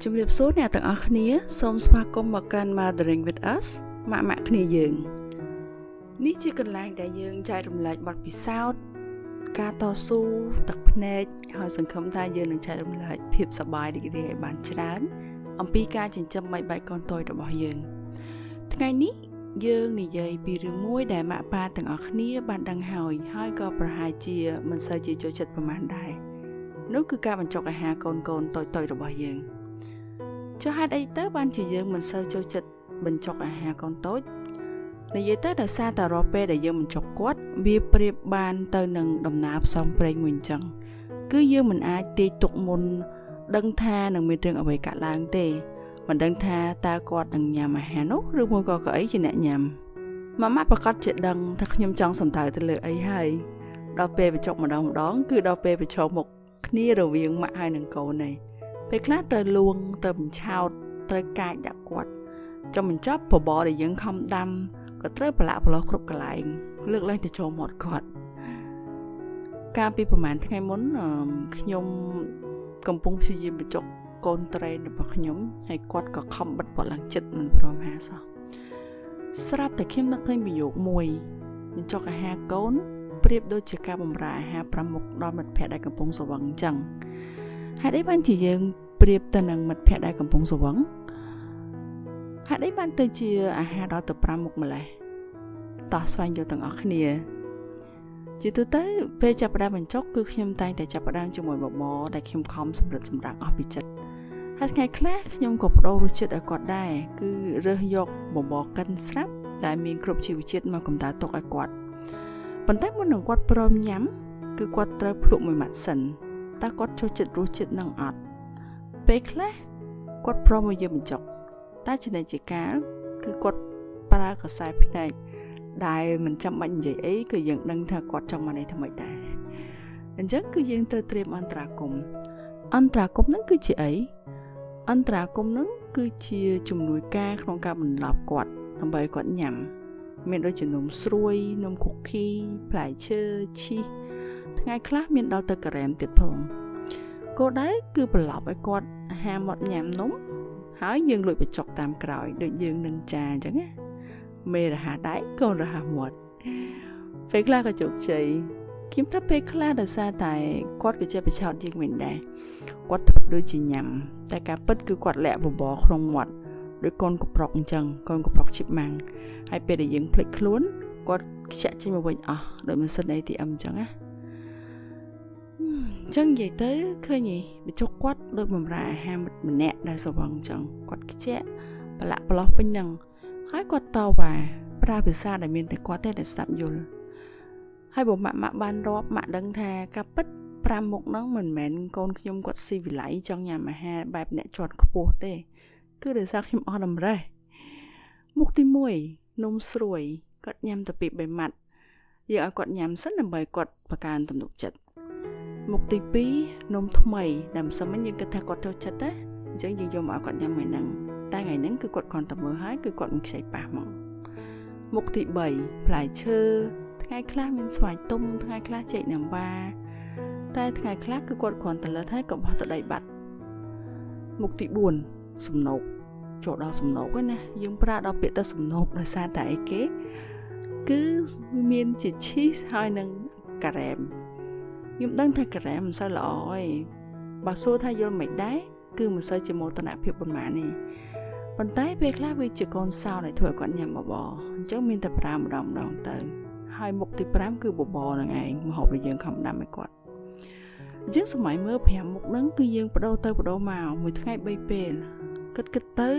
ជំរាបសួរអ្នកទាំងអស់គ្នាសូមស្វាគមន៍មកកាន់ Mothering with Us ម៉ាក់គ្នាយើងនេះជាកន្លែងដែលយើងចែករំលែកបទពិសោធន៍ការតស៊ូទឹកភ្នែកហើយសង្ឃឹមថាយើងនឹងចែករំលែកភាពសប្បាយរីករាយឲ្យបានច្រើនអំពីការចិញ្ចឹមបីបាច់កូនតូចរបស់យើងថ្ងៃនេះយើងនិយាយពីរឿងមួយដែលម៉ាក់ប៉ាទាំងអស់គ្នាបានដឹងហើយក៏ប្រហែលជាមិនសូវជាចូលចិត្តប្រហែលដែរនោះគឺការបញ្ចុកអាហារកូនតូចរបស់យើងចុះហេតុអីទៅបានជាយើងមិនសូវចូលចិត្តបញ្ចុកអាហារកូនតូចនិយាយទៅដោយសារតែរាល់ពេលដែលយើងបញ្ចុកគាត់វាប្រៀបបានទៅនឹងដំណើរផ្សងព្រេងមួយអញ្ចឹងគឺយើងមិនអាចទាយទុកមុនដឹងថានឹងមានរឿងអ្វីកើតឡើងទេមិនដឹងថាតើគាត់នឹងញ៉ាំអាហារនោះឬមួយក៏កៅអីជាអ្នកញ៉ាំម៉ាម៉ាប្រកាសជាដឹងថាខ្ញុំចង់សំដៅទៅលើអីហើយដល់ពេលបញ្ចុកម្ដងគឺដល់ពេលប្រឈមមុខគ្នារវាងម៉ាក់ហើយនឹងកូនឯងពេលខ្លះត្រូវលួងទៅបញ្ឆោតត្រូវកាចដាក់គាត់ចុះបញ្ចប់បបរដែលយើងខំដាំក៏ត្រូវប្រឡាក់ប្រឡោះគ្រប់កន្លែងលើកឡើងទៅចូលមាត់គាត់កាលពីប្រហែលថ្ងៃមុនខ្ញុំកំពុងព្យាយាមបញ្ចុកកូនត្រេនរបស់ខ្ញុំហើយគាត់ក៏ខំបិទបត់ឡើងចិត្តមិនព្រមហាសោះស្រាប់តែខ្ញុំនឹកឃើញប្រយោគមួយបញ្ចុកអាហារកូនប្រៀបដូចជាការបម្រើអាហារ5មុខដល់មិត្តភ័ក្តិដែលកំពុងស្វឹងអញ្ចឹងហេតុអីបានជាយើងប្រៀបទៅនឹងមិត្តភ័ក្តិដែលកំពុងស្វឹងហេតុអីបានទៅជាអាហារដល់ទៅ5មុខម្លេះតោះស្វែងយល់ទាំងអស់គ្នាជាទូទៅពេលចាប់ផ្ដើមបញ្ចុកគឺខ្ញុំតែងតែចាប់ផ្ដើមជាមួយបបរដែលខ្ញុំខំសម្រិតសម្រាំងអស់ពីចិត្តហើយថ្ងៃខ្លះខ្ញុំក៏បដូររសជាតិឲ្យគាត់ដែរគឺរើសយកបបរកិនស្រាប់ដែលមានគ្រប់ជីវជាតិមកកំដៅទុកឲ្យគាត់ប៉ុន្តែមុននឹងគាត់ព្រមញ៉ាំគឺគាត់ត្រូវភ្លក់មួយម៉ាត់សិនតើគាត់ចូលចិត្តរសជាតិនឹងអត់ពេលខ្លះគាត់ព្រមឲ្យយើងបញ្ចុកតែជានិច្ចកាលគឺគាត់ប្រើកសែភ្នែកដែលមិនចាំបាច់និយាយអីគឺយើងដឹងថាគាត់ចង់បានអីថ្មីដែរអញ្ចឹងគឺយើងត្រូវត្រៀមអន្តរាគមន៍ហ្នឹងគឺជាអីអន្តរាគមន៍ហ្នឹងគឺជាជំនួយការក្នុងការបន្លប់គាត់ដើម្បីឲ្យគាត់ញ៉ាំមានដូចជានំស្រួយនំគូគីផ្លែឈើឈីសថ្ងៃខ្លះមានដល់ទៅការ៉េមទៀតផងគោលដៅគឺប្រឡប់ឲ្យគាត់ហាមាត់ញ៉ាំនំហើយយើងលួចបញ្ចុកតាមក្រោយដូចយើងនឹងចាអញ្ចឹងណាមេរហាដៃកូនរហាមាត់ពេលខ្លះក៏ជោគជ័យខ្ញុំថាពេលខ្លះដោយសារតែគាត់ក៏ជាប្រឆោតយើងវិញដែរគាត់ធ្វើដូចជាញ៉ាំតែការពិតគឺគាត់លាក់បបរក្នុងមាត់ដោយកូនកប្រុកអញ្ចឹងកូនកប្រុកឈិបម៉ាំងហើយពេលដែលយើងភ្លេចខ្លួនគាត់ខ្ជាក់ចេញមកវិញអស់ដោយម៉ាស៊ីន ATM អញ្ចឹងណាអញ្ចឹងនិយាយទៅឃើញបញ្ចុកគាត់ដូចបម្រើអាហារម្នាក់ដែលស្វឹងអញ្ចឹងគាត់ខ្ជាក់ប្រឡាក់ប្រឡោះពេញហ្នឹងហើយគាត់តវ៉ាប្រើភាសាដែលមានតែគាត់ទេដែលស្ដាប់យល់ហើយបើម៉ាក់បានរាប់ម៉ាក់ដឹងថាការពិត5មុខហ្នឹងមិនមែនកូនខ្ញុំគាត់ស៊ីវិល័យចង់ញ៉ាំអាហារបែបអ្នកជាន់ខ្ពស់ទេគឺដោយសារខ្ញុំអស់តម្រេះមុខទី1នំស្រួយគាត់ញ៉ាំតែពី3ម៉ាត់យើងឲ្យគាត់ញ៉ាំសិនដើម្បីគាត់បង្កើនទំនុកចិត្តមុខទី2នំថ្មីដែលមិនសមយើងគិតថាគាត់ចូលចិត្តទេអញ្ចឹងយើងយកមកឲ្យគាត់ញ៉ាំថ្ងៃហ្នឹងតែថ្ងៃហ្នឹងគឺគាត់គ្រាន់តែមើលហើយគឺគាត់មិនខ្ចីប៉ះមកមុខទី3ផ្លែឈើថ្ងៃខ្លះមានស្វាយទុំថ្ងៃខ្លះចេកណាំវ៉ាតែថ្ងៃខ្លះគឺគាត់គ្រាន់តែលើកហើយក៏បោះទៅដីបាត់មុខទី4សំណោកចូលដល់សំណោកហ្នឹងណាយើងប្រើដល់ពាក្យទៅសំណោកដោយសារតែអីគេគឺមានជាឈីសហើយនឹងការ៉េមខ្ញុំដឹងថាការ៉េមមិនសូវល្អទេបើសួរថាយល់មិនដែរគឺមិនសូវជាមោទនភាពប៉ុន្មានទេប៉ុន្តែពេលខ្លះវាជាកូនសោដែលធ្វើឲ្យគាត់ញ៉ាំបបរអញ្ចឹងមានតែប្រើម្ដងទៅហើយមុខទី5គឺបបរនឹងឯងម្ហូបដែលយើងខំដាំឲ្យគាត់អញ្ចឹងសម័យមើល5មុខហ្នឹងគឺយើងបដូរទៅបដូរមកមួយថ្ងៃ3ពេលគិតទៅ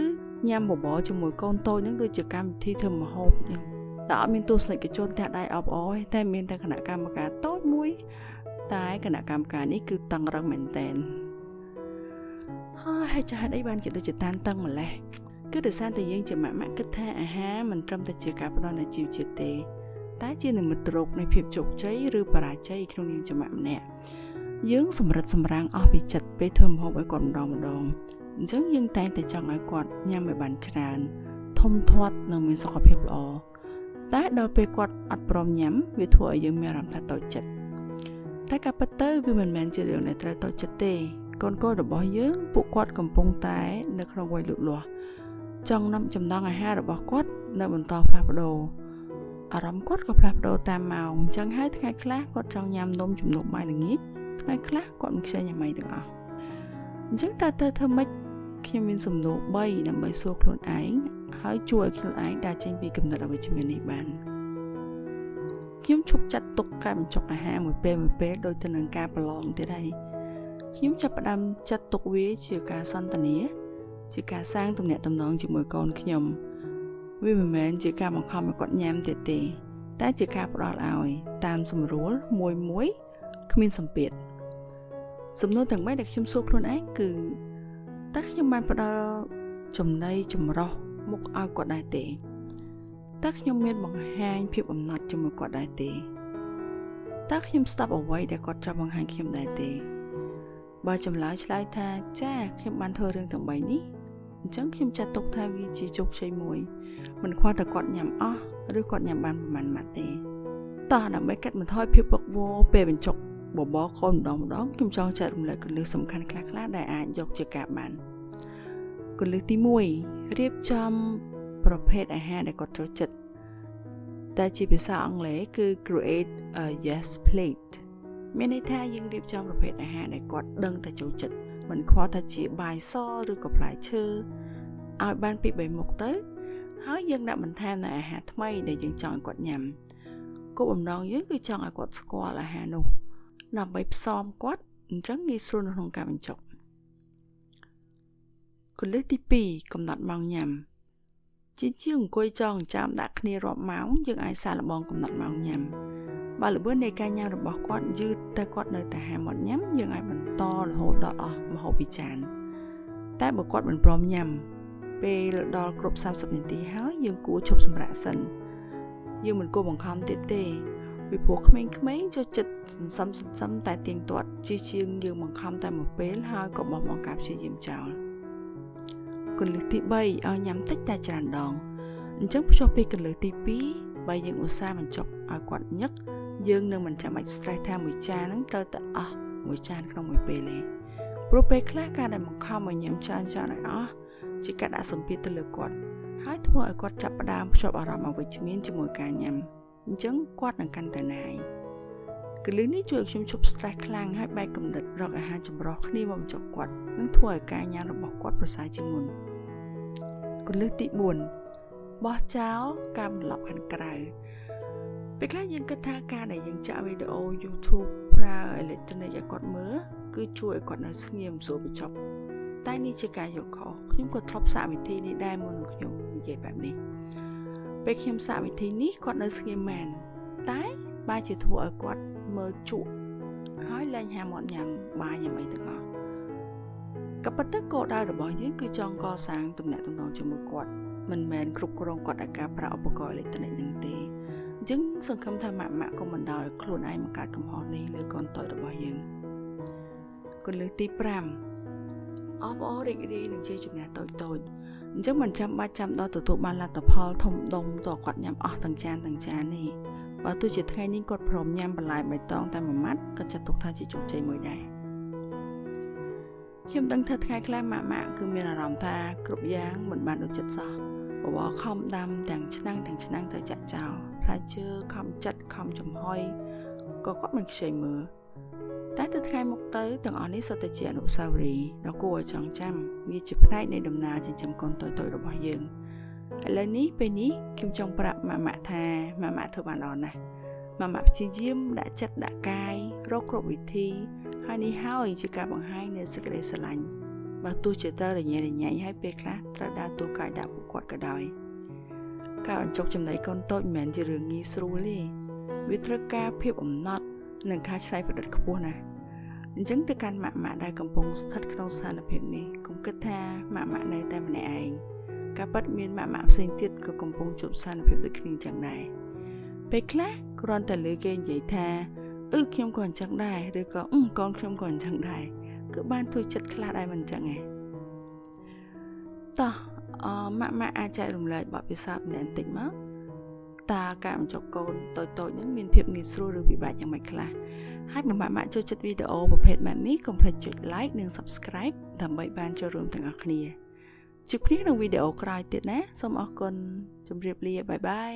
ញ៉ាំបបរជាមួយកូនតូចហ្នឹងដូចជាកម្មវិធីធ្វើម្ហូបអញ្ចឹងតែអត់មានទស្សនិកជនតែដៃអបអរទេតែមានតែគណៈកម្មការតូចមួយតែគណៈកម្មការនេះគឺតឹងរឹងមែនតែនហើយចាស់អីបានជាដូចជាតានតឹងម្លេះគឺដោយសារតែយើងជាម៉ាក់គិតថាអាហារមិនត្រឹមតែជាការផ្ដល់នូវជីវជាតិទេតែជានិមិត្តរូបនៃភាពជោគជ័យឬបរាជ័យក្នុងនាមជាម៉ាក់ម្នាក់យើងសម្រិតសម្រាំងអស់ពីចិត្តពេលធ្វើម្ហូបឲ្យគាត់ម្ដងអញ្ចឹងយើងតែងតែចង់ឲ្យគាត់ញ៉ាំឲ្យបានច្រើនធំធាត់និងមានសុខភាពល្អតែដល់ពេលគាត់អត់ព្រមញ៉ាំវាធ្វើឲ្យយើងមានអារម្មណ៍ថាតូចចិត្តតែការពិតទៅវាមិនមែនជារឿងដែលត្រូវតូចចិត្តទេ កូនៗរបស់យើងពួកគាត់កំពុងតែនៅក្នុងវ័យលូតលាស់ចង់នាំចំណង់អាហាររបស់គាត់នៅបន្តផ្លាស់ប្ដូរអារម្មណ៍គាត់ក៏ផ្លាស់ប្ដូរតាមម៉ោងអញ្ចឹងហើយថ្ងៃខ្លះគាត់ចង់ញ៉ាំនំជំនួសបាយល្ងាចថ្ងៃខ្លះគាត់មិនខ្ចីញ៉ាំអីទាំងអស់អញ្ចឹងតើធ្វើម៉េចខ្ញុំមានសំណួរ3ដើម្បីសួរខ្លួនឯងហើយជួយឲ្យខ្លួនឯងដើរចេញពីគំនិតអវិជ្ជមាននេះបានខ្ញុំឈប់ចាត់ទុកការបញ្ចុកអាហារមួយពេលដូចទៅនឹងការប្រឡងទៀតហើយខ្ញុំចាប់ផ្ដើមចាត់ទុកវាជាការសន្ទនាជាការសាងទំនាក់ទំនងជាមួយកូនខ្ញុំវាមិនមែនជាការបង្ខំឲ្យគាត់ញ៉ាំទៀតទេតែជាការផ្ដល់ឲ្យតាមសម្រួលមួយគ្មានសម្ពាធសំណួរទាំង3ដែលខ្ញុំសួរខ្លួនឯងគឺតើខ្ញុំបានផ្ដល់ចំណីចម្រុះមុខឲ្យគាត់ដែរទេតើខ្ញុំមានបង្ហាញភាពអំណត់ជាមួយគាត់ដែរទេតើខ្ញុំស្ដាប់អ្វីដែលគាត់ចង់បង្ហាញខ្ញុំដែរទេបើចម្លើយឆ្លើយថាចាខ្ញុំបានធ្វើរឿងទាំង3នេះអញ្ចឹងខ្ញុំចាត់ទុកថាវាជាជោគជ័យមួយមិនខ្វល់តែគាត់ញ៉ាំអស់ឬគាត់ញ៉ាំបានប្រមាណម៉ាត់ទេតោះដើម្បីកាត់បន្ថយភាពវឹកវរពេលបញ្ចុកបបរកូនម្ដងខ្ញុំចង់ចែករំលែកគន្លឹះសំខាន់ខ្លះៗដែលអាចយកជាការបានគន្លឹះទី1រៀបចំប្រភេទអាហារដែលគាត់ចូលចិត្តតែជាភាសាអង់គ្លេសគឺ create a yes plate មានន័យថាយើងរៀបចំប្រភេទអាហារដែលគាត់ដឹងតែចូលចិត្តមិនខ្វល់ថាជាបាយសឬក៏ផ្លែឈើឲ្យបានពី3មុខទៅហើយយើងដាក់បន្ថែមនូវអាហារថ្មីដែលយើងចង់ឲ្យគាត់ញ៉ាំគោលបំណងយើងគឺចង់ឲ្យគាត់ស្គាល់អាហារនោះដើម្បីផ្សំគាត់អញ្ចឹងងាយស្រួលនៅក្នុងការបញ្ចុកគន្លឹះទី2កំណត់ម៉ោងញ៉ាំជាជាងអង្គុយចងចាំដាក់គ្នារាប់ម៉ោងយើងអាចសាកល្បងកំណត់ម៉ោងញ៉ាំបើល្បឿននៃការញ៉ាំរបស់គាត់យឺតតែគាត់នៅតែហាមាត់ញ៉ាំយើងអាចបន្តរហូតដល់អស់ម្ហូបពីចានតែបើគាត់មិនព្រមញ៉ាំពេលដល់គ្រប់30នាទីហើយយើងគួរឈប់សម្រាកសិនយើងមិនគួរបង្ខំទៀតទេពីព្រោះក្មេងៗចូលចិត្តសន្សំតែទៀងទាត់ជាជាងយើងបង្ខំតែមួយពេលហើយក៏បោះបង់ការព្យាយាមចោលគន្លឹះទី3ឲ្យញ៉ាំតិចតែច្រើនដងអញ្ចឹងភ្ជាប់ពីគន្លឹះទី2បើយើងឧស្សាហ៍បញ្ចុកឲ្យគាត់ញឹកយើងនឹងមិនចាំបាច់ stress ថាមួយចានហ្នឹងត្រូវតែអស់មួយចានក្នុងមួយពេលទេព្រោះពេលខ្លះការដែលបង្ខំឲ្យញ៉ាំច្រើនឲ្យអស់ជាការដាក់សម្ពាធទៅលើគាត់ហើយធ្វើឲ្យគាត់ចាប់ផ្ដើមភ្ជាប់អារម្មណ៍អវិជ្ជមានជាមួយការញ៉ាំអញ្ចឹងគាត់នឹងកាន់តែណាយគន្លឹះនេះជួយឲ្យខ្ញុំឈប់ stress ខ្លាំងហើយបែកគំនិតរកអាហារចម្រុះគ្នាមកបញ្ចុកគាត់នឹងធ្វើឲ្យការញ៉ាំរបស់គាត់ប្រសើរជាងមុនគន្លឹះទី4បោះចោលការបន្លប់ខាងក្រៅពេលខ្លះយើងគិតថាការដែលយើងចាក់វីដេអូ YouTube ប្រើអេឡិចត្រូនិកឲ្យគាត់មើលគឺជួយឲ្យគាត់នៅស្ងៀមស្រួលបញ្ចុកតែនេះជាការយល់ខុសខ្ញុំក៏ធ្លាប់សាកវិធីនេះដែរមុននឹងខ្ញុំនិយាយបែបនេះពេលខ្ញុំសាកវិធីនេះគាត់នៅស្ងៀមមែនតែបែរជាធ្វើឲ្យគាត់មើលជក់ហើយលែងហាមាត់ញ៉ាំបាយញ៉ាំអីទាំងអស់ក៏ប៉ុន្តែគោលដៅរបស់យើងគឺចង់កសាងទំនាក់ទំនងជាមួយគាត់មិនមែនគ្រប់គ្រងគាត់ឲ្យការប្រើឧបករណ៍អេឡិចត្រូនិកនឹងទេអញ្ចឹងសង្ឃឹមថាម៉ាក់ក៏មិនដោយខ្លួនឯងបង្កើតកំហុសនេះលើកូនតូចរបស់យើងគន្លឹះទី5អបអររីករាយនឹងជ័យជំនះតូចអញ្ចឹងមិនចាំបាច់ចាំដល់ទទួលបានលទ្ធផលធំដុំតើគាត់ញ៉ាំអស់ទាំងចាននេះបើទោះជាថ្ងៃនេះគាត់ព្រមញ៉ាំបន្លែបៃតងតែមួយម៉ាត់ក៏ចាត់ទុកថាជាជោគជ័យមួយដែរខ្ញុំដឹងថាថ្ងៃខ្លះម៉ាក់គឺមានអារម្មណ៍ថាគ្រប់យ៉ាងមិនបានដូចចិត្តសោះបបរខំដាំទាំងឆ្នាំងទៅចាក់ចោលផ្លែឈើខំចិត្តខំចំហុយក៏គាត់មិនខ្ចីមើលតែទៅថ្ងៃមុខទៅទាំងអស់នេះសុទ្ធតែជាអនុស្សាវរីយ៍ដ៏គួរឲ្យចងចាំវាជាផ្នែកនៃដំណើរចិញ្ចឹមកូនតូចៗរបស់យើងឥឡូវនេះពេលនេះខ្ញុំចង់ប្រាប់ម៉ាក់ថាម៉ាក់ធ្វើបានល្អណាស់ម៉ាក់ព្យាយាមដាក់ចិត្តដាក់កាយរកគ្រប់វិធីហើយនេះហើយជាការបង្ហាញនូវសេចក្តីស្រឡាញ់បើទោះជាទៅរញ៉េរញ៉ៃហើយពេលខ្លះត្រូវដើរតួកាយដាក់ពួកគាត់ក៏ដោយការបញ្ចុកចំណីកូនតូចមិនមែនជារឿងងាយស្រួលទេវាត្រូវការភាពអំណត់និងការច្នៃប្រឌិតខ្ពស់ណាស់អញ្ចឹងទៅកាន់ម៉ាក់ដែលកំពុងស្ថិតក្នុងស្ថានភាពនេះកុំគិតថាម៉ាក់នៅតែម្នាក់ឯងការពិតមានម៉ាក់ផ្សេងទៀតក៏កំពុងជួបស្ថានភាពដូចគ្នាចឹងដែរពេលខ្លះគ្រាន់តែលើគេនិយាយថាខ្ញុំក៏អញ្ចឹងដែរឬក៏កូនខ្ញុំក៏អញ្ចឹងដែរគឺបានទួយចិត្តខ្លះដែរមិនអញ្ចឹងទេតោះម៉ាក់អាចចែករំលែកបទពិសោធន៍ម្នាក់បន្តិចមកតើការបញ្ចុកកូនតូចៗហ្នឹងមានភាពងាយស្រួលឬពិបាកយ៉ាងម៉េចខ្លះ ហើយបើម៉ាក់ចូលចិត្តវីដេអូប្រភេទបែបនេះកុំភ្លេចចុច like និង subscribe ដើម្បីបានចូលរួមទាំងអស់គ្នាជួបគ្នាក្នុងវីដេអូក្រោយទៀតណាសូមអរគុណជម្រាបលាបាយបាយ